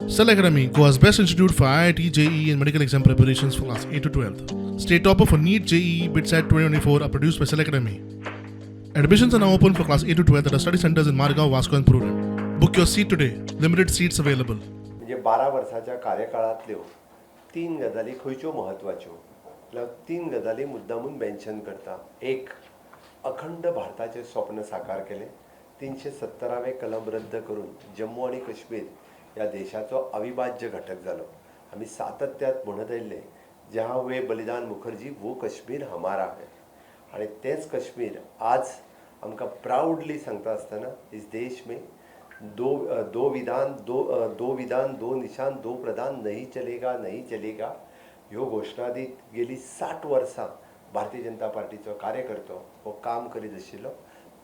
Cell Academy, Goa's best institute for IIT, JEE, and medical exam preparations for class 8 to 12th. State topper for NEET, JEE, BITSAT 2024 are produced by Cell Academy. Admissions are now open for class 8 to 12th at our study centers in Margao, Vasco, and Purur. Book your seat today. Limited seats available. म्हणजे 12 वर्साच्या कार्यकाळांतल्यो 3 गजाली खंयच्यो म्हत्वाच्यो जाल्यार 3 गजाली मुद्दामून mention करता. एक, अखंड भारताचें स्वप्न साकार केलें. 370वें कलम रद्द करून जम्मू आणि काश्मीर ह्या देशाचो अविभाज्य घटक जालो. आमी सातत्यात म्हणत आयिल्ले जहाँ हुए बलिदान मुखर्जी वो कश्मीर हमारा है. आणि तेच कश्मीर आज आमकां प्राउडली सांगता आसतना इस देश में दो विधान दो निशान दो प्रधान नहीं चलेगा ह्यो घोषणा दीत गेली 60 वर्सां भारतीय जनता पार्टीचो कार्यकर्तो हो काम करीत आशिल्लो.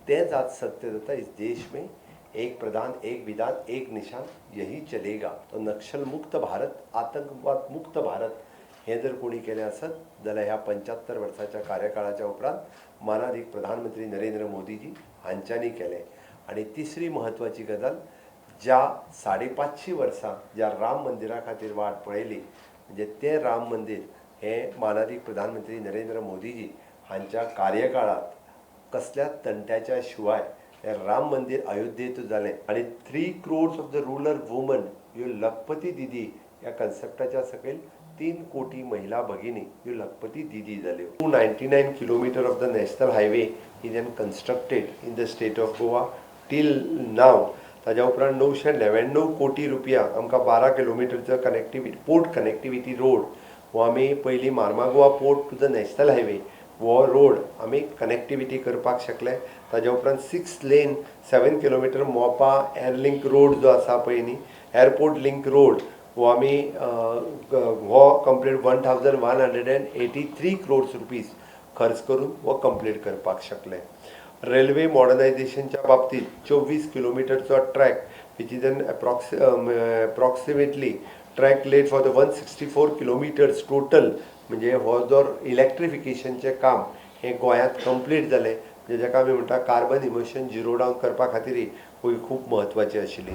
तेच आज सत्य जाता. इस देश में एक प्रधान एक विधान एक निशान यही चलेगा. तो नक्षल मुक्त भारत, आतंकवाद मुक्त भारत हे जर कोणी केलें आसत जाल्यार ह्या 75 वर्साच्या कार्यकाळाच्या उपरांत मानाधिक प्रधानमंत्री नरेंद्र मोदीजी हांच्यांनी केलें. आणि तिसरी महत्वाची गजाल, ज्या 550 वर्सां ज्या राम मंदिरा खातीर वाट पळयली म्हणजे ते राम मंदिर हे मानाधिक प्रधानमंत्री नरेंद्र मोदीजी हांच्या कार्यकाळात कसल्या तंट्याच्या शिवाय हे राम मंदिर अयोध्येत जालें. आणि 3 crores of the rural woman ह्यो लखपती दिदी ह्या कन्सेप्टाच्या सकयल 3 कोटी महिला भगिनी ह्यो लखपती दिदी जाल्यो. 299 kilometre of the national highway he then constructed in the state of Goa टील नाव. ताज्या उपरांत 999 कोटी रुपया आमकां 12 किलोमिटरचो कनेक्टिविटी पोर्ट कनेक्टिविटी रोड हो आमी पयलीं Marmagoa port to the national highway हो रोड आमी कनेक्टिविटी करपाक शकले. ताज्या उपरांत 6 लेन 7 किलोमिटर मोपा एअरलिंक रोड जो आसा पळय न्ही, एअरपोर्ट लिंक रोड हो आमी हो कंप्लीट 1183 crores रुपीज खर्च करून हो कंप्लीट करपाक शकले. रेल्वे मॉडर्नायझेशनच्या बाबतीत 24 किलोमिटरचो track which is an approximately track laid for the 164 kilometres total. म्हणजे हो जो इलेक्ट्रिफिकेशनचें काम हे गोंयांत कंप्लीट जालें. म्हणजे जाका आमी म्हणटा कार्बन इमिशन झिरो डावन करपा खातीर ही खूब म्हत्वाची आशिल्ली.